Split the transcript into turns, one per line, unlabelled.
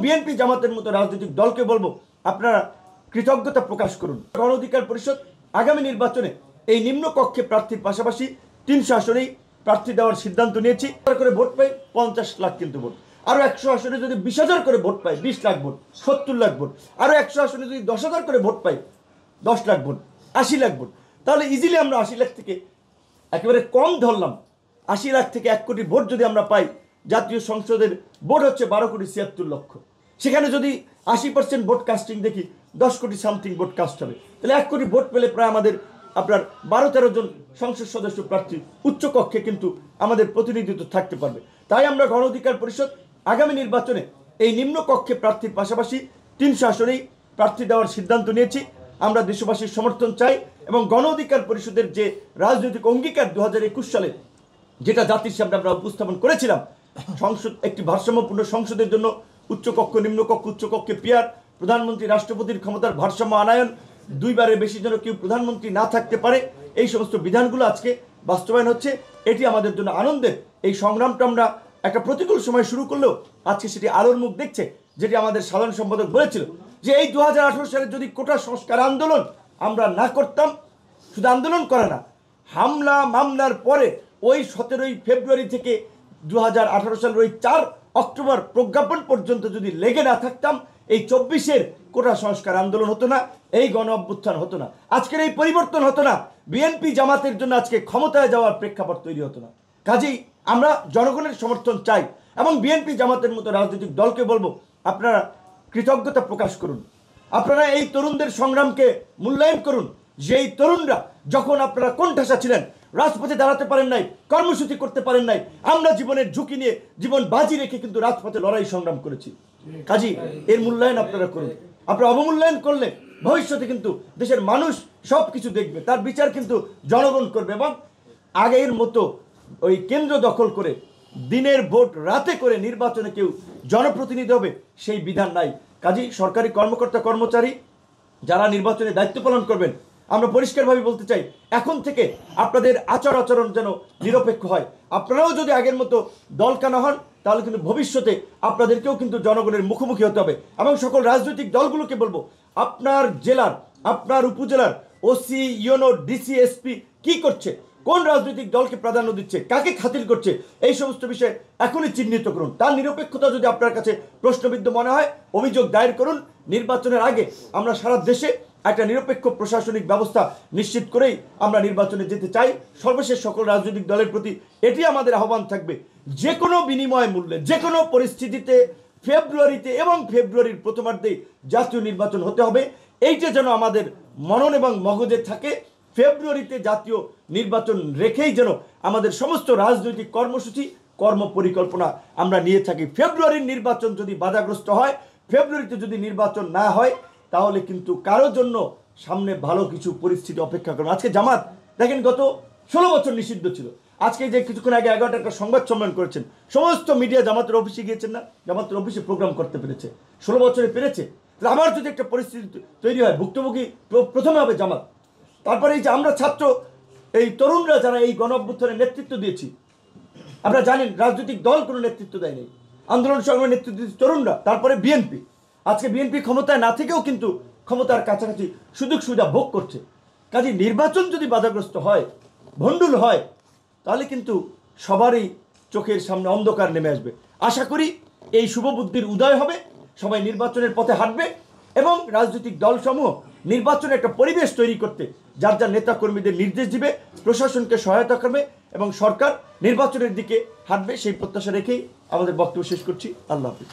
BNP জামাতের মতো রাজনৈতিক দলকে বলবো আপনারা কৃতজ্ঞতা প্রকাশ করুন। গণ অধিকার পরিষদ আগামী নির্বাচনে এই নিম্ন কক্ষে প্রার্থীর পাশাপাশি 300 আসনেই প্রার্থী দেওয়ার সিদ্ধান্ত নিয়েছি। করে ভোট পাই 50 লাখ কিন্তু ভোট, আরো 100 আসনে যদি 20,000 করে ভোট পাই 20 লাখ ভোট, 70 লাখ ভোট, আরো 100 আসনে যদি 10,000 করে ভোট পাই 10 লাখ ভোট, 80 লাখ ভোট, তাহলে ইজিলি আমরা 80 লাখ থেকে একেবারে কম ধরলাম 80 লাখ থেকে 1 কোটি ভোট যদি আমরা পাই, জাতীয় সংসদের ভোট হচ্ছে 12 কোটি 76 লক্ষ, সেখানে যদি 80% ভোট কাস্টিং দেখি 10 কোটি সামথিং ভোট কাস্ট হবে, তাহলে 1 কোটি ভোট পেলে প্রায় আমাদের আপনার 12-13 জন সংসদ সদস্য প্রার্থী উচ্চ কক্ষে কিন্তু আমাদের প্রতিনিধিত্ব থাকতে পারবে। তাই আমরা গণ অধিকার পরিষদ আগামী নির্বাচনে এই নিম্ন কক্ষে প্রার্থীর পাশাপাশি 300 আসনেই প্রার্থী দেওয়ার সিদ্ধান্ত নিয়েছি। আমরা দেশবাসীর সমর্থন চাই এবং গণ অধিকার পরিষদের যে রাজনৈতিক অঙ্গীকার 2021 সালে যেটা জাতির সামনে আমরা উপস্থাপন করেছিলাম, সংসদ একটি ভারসাম্যপূর্ণ সংসদের জন্য উচ্চকক্ষ নিম্নকক্ষ, উচ্চকক্ষে পিয়ার, প্রধানমন্ত্রী রাষ্ট্রপতির ক্ষমতার ভারসাম্য আনায়ন, 2 বারের বেশি যেন কেউ প্রধানমন্ত্রী না থাকতে পারে, এই সমস্ত বিধানগুলো আজকে বাস্তবায়ন হচ্ছে। এটি আমাদের জন্য আনন্দের। এই সংগ্রামটা আমরা একটা প্রতিকূল সময় শুরু করলেও আজকে সেটি আলোর মুখ দেখছে, যেটি আমাদের সাধারণ সম্পাদক বলেছিল যে এই 2018 সালে যদি কোটা সংস্কার আন্দোলন আমরা না করতাম, শুধু আন্দোলন করে না, হামলা মামলার পরে ওই 17ই ফেব্রুয়ারি থেকে 2018 সালের ওই 4 অক্টোবর প্রজ্ঞাপন পর্যন্ত যদি লেগে না থাকতাম, এই 24-এর কোটা সংস্কার আন্দোলন হতো না, এই গণ অভ্যুত্থান হতো না, আজকের এই পরিবর্তন হতো না, বিএনপি জামাতের জন্য আজকে ক্ষমতায় যাওয়ার প্রেক্ষাপট তৈরি হতো না। কাজেই আমরা জনগণের সমর্থন চাই এবং বিএনপি জামাতের মতো রাজনৈতিক দলকে বলবো আপনারা কৃতজ্ঞতা প্রকাশ করুন, আপনারা এই তরুণদের সংগ্রামকে মূল্যায়ন করুন। যেই তরুণরা যখন আপনারা কোণঠাসা ছিলেন, রাজপথে দাঁড়াতে পারেন নাই, কর্মসূচি করতে পারেন নাই, আমরা জীবনের ঝুঁকি নিয়ে জীবন বাজি রেখে কিন্তু রাজপথে লড়াই সংগ্রাম করেছি। কাজেই এর মূল্যায়ন আপনারা করুন। আপনারা অবমূল্যায়ন করলে ভবিষ্যতে কিন্তু দেশের মানুষ সব কিছু দেখবে, তার বিচার কিন্তু জনগণ করবে। এবং আগের মতো ওই কেন্দ্র দখল করে দিনের ভোট রাতে করে নির্বাচনে কেউ জনপ্রতিনিধি হবে সেই বিধান নাই। কাজেই সরকারি কর্মকর্তা কর্মচারী যারা নির্বাচনে দায়িত্ব পালন করবেন, আমরা পরিষ্কারভাবে বলতে চাই এখন থেকে আপনাদের আচরণ যেন নিরপেক্ষ হয়। আপনারাও যদি আগের মতো দলকানা হন তাহলে কিন্তু ভবিষ্যতে আপনাদেরকেও কিন্তু জনগণের মুখোমুখি হতে হবে। এবং সকল রাজনৈতিক দলগুলোকে বলবো আপনার জেলার, আপনার উপজেলার ওসি, ইউনো, ডিসি, এসপি কি করছে, কোন রাজনৈতিক দলকে প্রাধান্য দিচ্ছে, কাকে খাতির করছে, এই সমস্ত বিষয়ে এখনই চিহ্নিত করুন। তার নিরপেক্ষতা যদি আপনার কাছে প্রশ্নবিদ্ধ মনে হয় অভিযোগ দায়ের করুন। নির্বাচনের আগে আমরা সারা দেশে একটা নিরপেক্ষ প্রশাসনিক ব্যবস্থা নিশ্চিত করেই আমরা নির্বাচনে যেতে চাই। সর্বশেষ সকল রাজনৈতিক দলের প্রতি এটি আমাদের আহ্বান থাকবে, যে কোনো বিনিময় মূল্যে যে কোনো পরিস্থিতিতে ফেব্রুয়ারিতে এবং ফেব্রুয়ারির প্রথমার্ধেই জাতীয় নির্বাচন হতে হবে। এইটা যেন আমাদের মনন এবং মগজে থাকে। ফেব্রুয়ারিতে জাতীয় নির্বাচন রেখেই যেন আমাদের সমস্ত রাজনৈতিক কর্মসূচি, কর্ম পরিকল্পনা আমরা নিয়ে থাকি। ফেব্রুয়ারির নির্বাচন যদি বাধাগ্রস্ত হয়, ফেব্রুয়ারিতে যদি নির্বাচন না হয়, তাহলে কিন্তু কারোর জন্য সামনে ভালো কিছু পরিস্থিতি অপেক্ষা করবে। আজকে জামাত দেখেন গত 16 বছর নিষিদ্ধ ছিল, আজকে যে কিছুক্ষণ আগে 11টা একটা সংবাদ সম্মেলন করেছেন, সমস্ত মিডিয়া জামাতের অফিসে গিয়েছেন না, জামাতের অফিসে প্রোগ্রাম করতে পেরেছে, 16 বছরে পেরেছে। তাহলে আবার যদি একটা পরিস্থিতি তৈরি হয়, ভুক্তভোগী প্রথমে হবে জামাত। তারপরে এই যে আমরা ছাত্র, এই তরুণরা যারা এই গণ অভ্যুত্থানের নেতৃত্ব দিয়েছি, আপনারা জানেন রাজনৈতিক দল কোনো নেতৃত্ব দেয়নি, আন্দোলন সংগ্রামের নেতৃত্ব দিয়েছে তরুণরা। তারপরে বিএনপি, আজকে বিএনপি ক্ষমতায় না থেকেও কিন্তু ক্ষমতার কাছাকাছি সুযোগ সুবিধা ভোগ করছে। কাজে নির্বাচন যদি বাধাগ্রস্ত হয়, ভণ্ডুল হয়, তাহলে কিন্তু সবারই চোখের সামনে অন্ধকার নেমে আসবে। আশা করি এই শুভবুদ্ধির উদয় হবে, সবাই নির্বাচনের পথে হাঁটবে এবং রাজনৈতিক দলসমূহ নির্বাচনে একটা পরিবেশ তৈরি করতে যার যার নেতা কর্মীদের নির্দেশ দিবে, প্রশাসনকে সহায়তা করবে এবং সরকার নির্বাচনের দিকে হাঁটবে, সেই প্রত্যাশা রেখেই আমাদের বক্তব্য শেষ করছি। আল্লাহ হাফিজ।